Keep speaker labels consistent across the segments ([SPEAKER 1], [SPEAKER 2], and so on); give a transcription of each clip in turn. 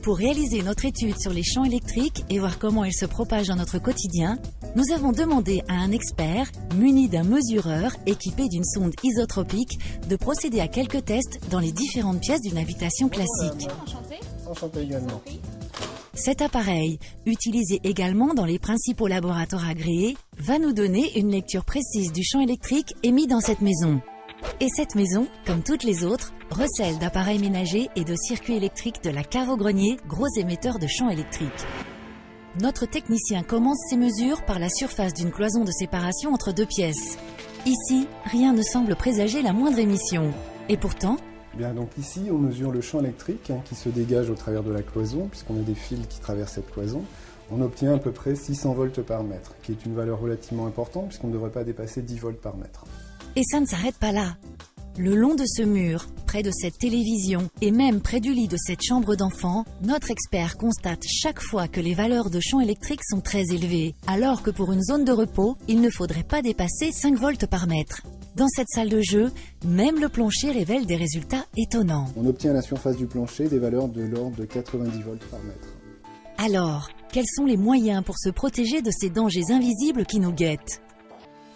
[SPEAKER 1] Pour réaliser notre étude sur les champs électriques et voir comment ils se propagent dans notre quotidien, nous avons demandé à un expert, muni d'un mesureur équipé d'une sonde isotropique, de procéder à quelques tests dans les différentes pièces d'une habitation classique.
[SPEAKER 2] Enchanté également.
[SPEAKER 1] Cet appareil, utilisé également dans les principaux laboratoires agréés, va nous donner une lecture précise du champ électrique émis dans cette maison. Et cette maison, comme toutes les autres, recèle d'appareils ménagers et de circuits électriques de la cave au grenier, gros émetteurs de champs électriques. Notre technicien commence ses mesures par la surface d'une cloison de séparation entre deux pièces. Ici, rien ne semble présager la moindre émission. Et pourtant,
[SPEAKER 2] Bien, donc ici, on mesure le champ électrique qui se dégage au travers de la cloison, puisqu'on a des fils qui traversent cette cloison. On obtient à peu près 600 volts par mètre, qui est une valeur relativement importante, puisqu'on ne devrait pas dépasser 10 volts par mètre.
[SPEAKER 1] et ça ne s'arrête pas là. Le long de ce mur, près de cette télévision et même près du lit de cette chambre d'enfant, notre expert constate chaque fois que les valeurs de champ électrique sont très élevées, alors que pour une zone de repos, il ne faudrait pas dépasser 5 volts par mètre. Dans cette salle de jeu, même le plancher révèle des résultats étonnants.
[SPEAKER 2] On obtient à la surface du plancher des valeurs de l'ordre de 90 volts par mètre.
[SPEAKER 1] Alors, quels sont les moyens pour se protéger de ces dangers invisibles qui nous guettent ?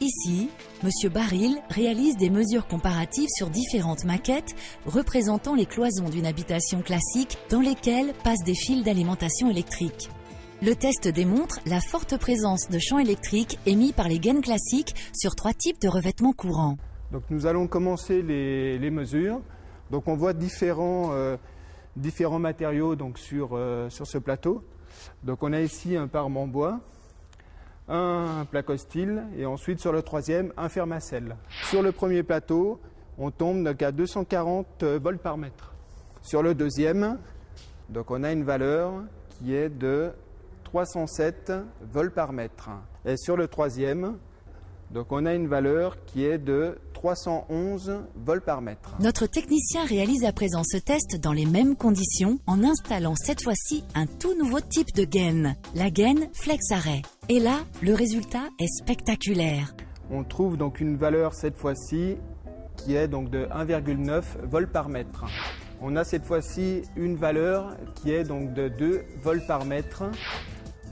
[SPEAKER 1] Ici, M. Baril réalise des mesures comparatives sur différentes maquettes représentant les cloisons d'une habitation classique dans lesquelles passent des fils d'alimentation électrique. Le test démontre la forte présence de champs électriques émis par les gaines classiques sur 3 types de revêtements courants.
[SPEAKER 3] Donc nous allons commencer les mesures. Donc on voit différents matériaux donc sur ce plateau. Donc on a ici un parement bois, un placo-style et ensuite sur le troisième un fermacelle. Sur le premier plateau, on tombe donc à 240 volts par mètre. Sur le deuxième, donc on a une valeur qui est de 307 volts par mètre. Et sur le troisième, donc on a une valeur qui est de 311 volts par mètre.
[SPEAKER 1] Notre technicien réalise à présent ce test dans les mêmes conditions en installant cette fois-ci un tout nouveau type de gaine, la gaine flex-arrêt. Et là, le résultat est spectaculaire.
[SPEAKER 3] On trouve donc une valeur cette fois-ci qui est donc de 1,9 volts par mètre. On a cette fois-ci une valeur qui est donc de 2 volts par mètre.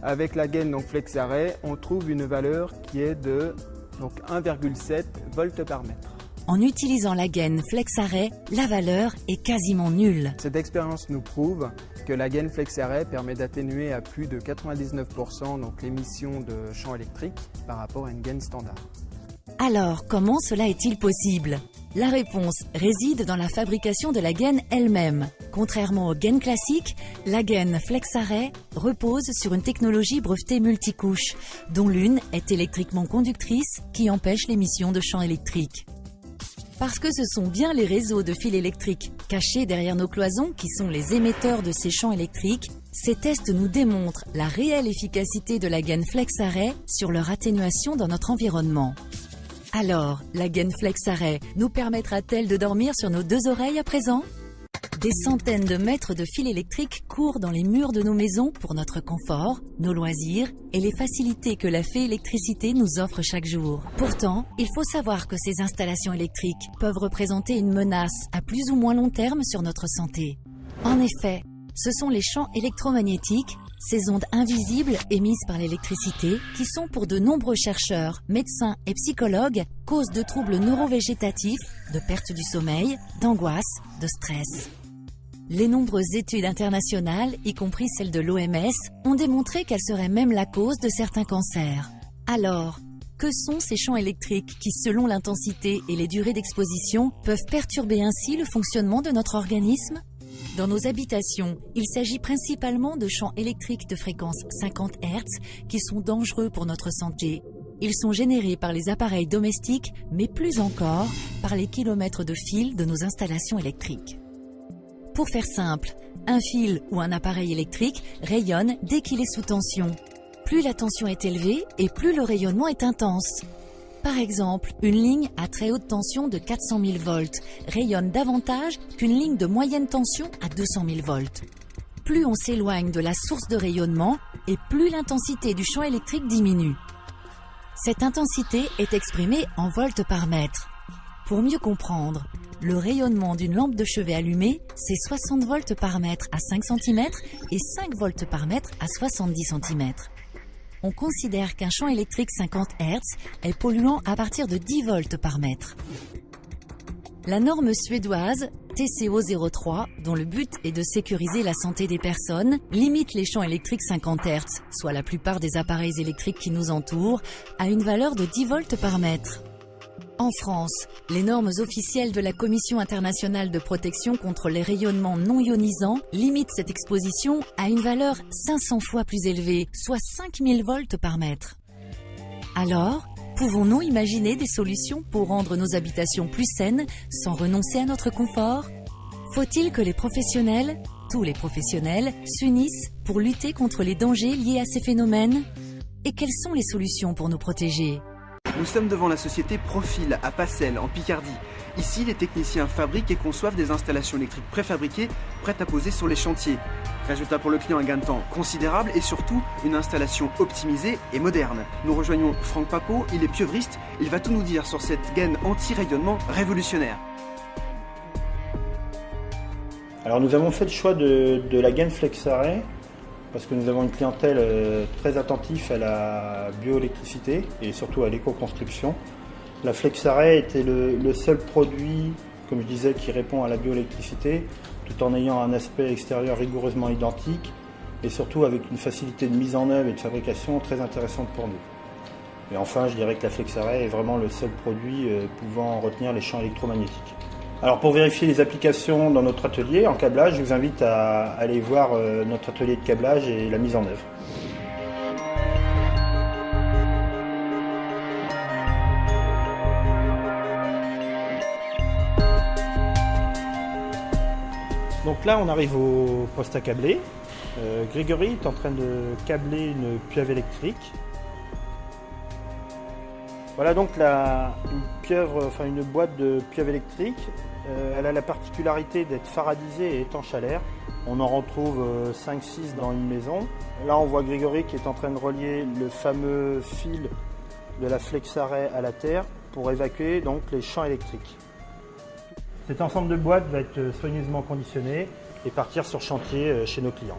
[SPEAKER 3] Avec la gaine donc flex-arrêt, on trouve une valeur qui est de donc 1,7 volts par mètre.
[SPEAKER 1] En utilisant la gaine flex-arrêt, la valeur est quasiment nulle.
[SPEAKER 3] Cette expérience nous prouve que la gaine flex-arrêt permet d'atténuer à plus de 99% donc l'émission de champ électrique par rapport à une gaine standard.
[SPEAKER 1] Alors, comment cela est-il possible ? La réponse réside dans la fabrication de la gaine elle-même. Contrairement aux gaines classiques, la gaine flex-arrêt repose sur une technologie brevetée multicouche, dont l'une est électriquement conductrice qui empêche l'émission de champs électriques. Parce que ce sont bien les réseaux de fils électriques cachés derrière nos cloisons qui sont les émetteurs de ces champs électriques, ces tests nous démontrent la réelle efficacité de la gaine flex-arrêt sur leur atténuation dans notre environnement. Alors, la gaine flex-arrêt nous permettra-t-elle de dormir sur nos 2 oreilles à présent ? Des centaines de mètres de fils électriques courent dans les murs de nos maisons pour notre confort, nos loisirs et les facilités que la fée électricité nous offre chaque jour. Pourtant, il faut savoir que ces installations électriques peuvent représenter une menace à plus ou moins long terme sur notre santé. En effet, ce sont les champs électromagnétiques, ces ondes invisibles émises par l'électricité, qui sont pour de nombreux chercheurs, médecins et psychologues, cause de troubles neurovégétatifs, de perte du sommeil, d'angoisse, de stress. Les nombreuses études internationales, y compris celles de l'OMS, ont démontré qu'elles seraient même la cause de certains cancers. Alors, que sont ces champs électriques qui, selon l'intensité et les durées d'exposition, peuvent perturber ainsi le fonctionnement de notre organisme ? Dans nos habitations, il s'agit principalement de champs électriques de fréquence 50 Hz qui sont dangereux pour notre santé. Ils sont générés par les appareils domestiques, mais plus encore par les kilomètres de fils de nos installations électriques. Pour faire simple, un fil ou un appareil électrique rayonne dès qu'il est sous tension. Plus la tension est élevée et plus le rayonnement est intense. Par exemple, une ligne à très haute tension de 400 000 volts rayonne davantage qu'une ligne de moyenne tension à 200 000 volts. Plus on s'éloigne de la source de rayonnement et plus l'intensité du champ électrique diminue. Cette intensité est exprimée en volts par mètre. Pour mieux comprendre, Le rayonnement d'une lampe de chevet allumée, c'est 60 volts par mètre à 5 cm et 5 volts par mètre à 70 cm. On considère qu'un champ électrique 50 Hz est polluant à partir de 10 volts par mètre. La norme suédoise TCO 03, dont le but est de sécuriser la santé des personnes, limite les champs électriques 50 Hz, soit la plupart des appareils électriques qui nous entourent, à une valeur de 10 volts par mètre. En France, les normes officielles de la Commission internationale de protection contre les rayonnements non ionisants limitent cette exposition à une valeur 500 fois plus élevée, soit 5000 volts par mètre. Alors, pouvons-nous imaginer des solutions pour rendre nos habitations plus saines sans renoncer à notre confort? Faut-il que les professionnels, tous les professionnels, s'unissent pour lutter contre les dangers liés à ces phénomènes? Et quelles sont les solutions pour nous protéger?
[SPEAKER 4] Nous sommes devant la société Profil à Passel, en Picardie. Ici, les techniciens fabriquent et conçoivent des installations électriques préfabriquées, prêtes à poser sur les chantiers. Résultat pour le client, un gain de temps considérable et surtout une installation optimisée et moderne. Nous rejoignons Franck Papot, il est pieuvryste, il va tout nous dire sur cette gaine anti-rayonnement révolutionnaire.
[SPEAKER 5] Alors nous avons fait le choix de la gaine FlexArray parce que nous avons une clientèle très attentive à la bioélectricité et surtout à l'éco-construction. La FlexArray était le seul produit, comme je disais, qui répond à la bioélectricité tout en ayant un aspect extérieur rigoureusement identique et surtout avec une facilité de mise en œuvre et de fabrication très intéressante pour nous. Et enfin, je dirais que la FlexArray est vraiment le seul produit pouvant retenir les champs électromagnétiques. Alors pour vérifier les applications dans notre atelier en câblage, je vous invite à aller voir notre atelier de câblage et la mise en œuvre. Donc là on arrive au poste à câbler. Grégory est en train de câbler une pieuvre électrique. Voilà donc une boîte de pieuvre électrique. Elle a la particularité d'être faradisée et étanche à l'air. On en retrouve 5-6 dans une maison. Là on voit Grégory qui est en train de relier le fameux fil de la FlexArray à la terre pour évacuer donc les champs électriques. Cet ensemble de boîtes va être soigneusement conditionné et partir sur chantier chez nos clients.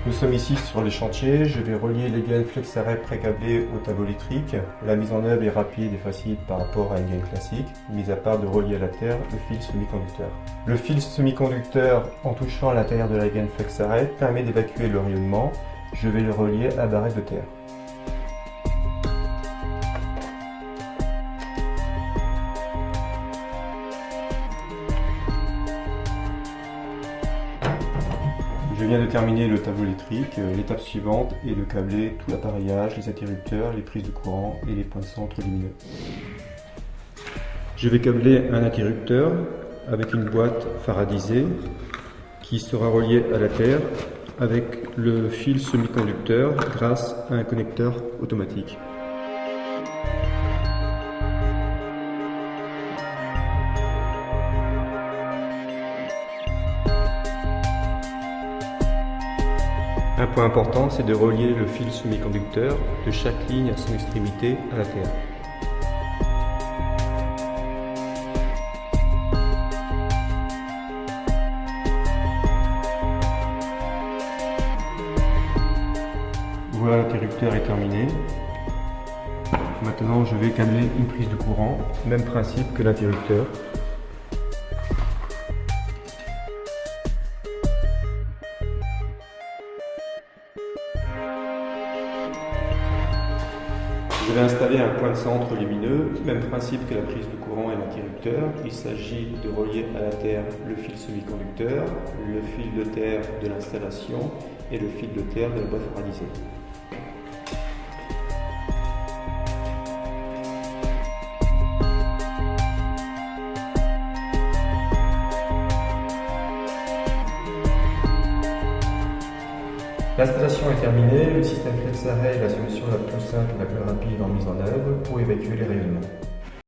[SPEAKER 6] Nous sommes ici sur les chantiers, je vais relier les gaines FlexArray pré-câblées au tableau électrique. La mise en œuvre est rapide et facile par rapport à une gaine classique, mis à part de relier à la terre le fil semi-conducteur. Le fil semi-conducteur, en touchant à l'intérieur de la gaine FlexArray, permet d'évacuer le rayonnement. Je vais le relier à la barrette de terre. Je viens de terminer le tableau électrique. L'étape suivante est de câbler tout l'appareillage, les interrupteurs, les prises de courant et les points de centre lumineux. Je vais câbler un interrupteur avec une boîte faradisée qui sera reliée à la terre avec le fil semi-conducteur grâce à un connecteur automatique. Un point important, c'est de relier le fil semi-conducteur de chaque ligne à son extrémité à la terre. Voilà, l'interrupteur est terminé. Maintenant, je vais câbler une prise de courant, même principe que l'interrupteur. Je vais installer un point de centre lumineux, même principe que la prise de courant et l'interrupteur. Il s'agit de relier à la terre le fil semi-conducteur, le fil de terre de l'installation et le fil de terre de la boîte faradisée. L'installation est terminée, le système FlexArray est la solution la plus simple et la plus rapide en mise en œuvre pour évacuer les rayonnements.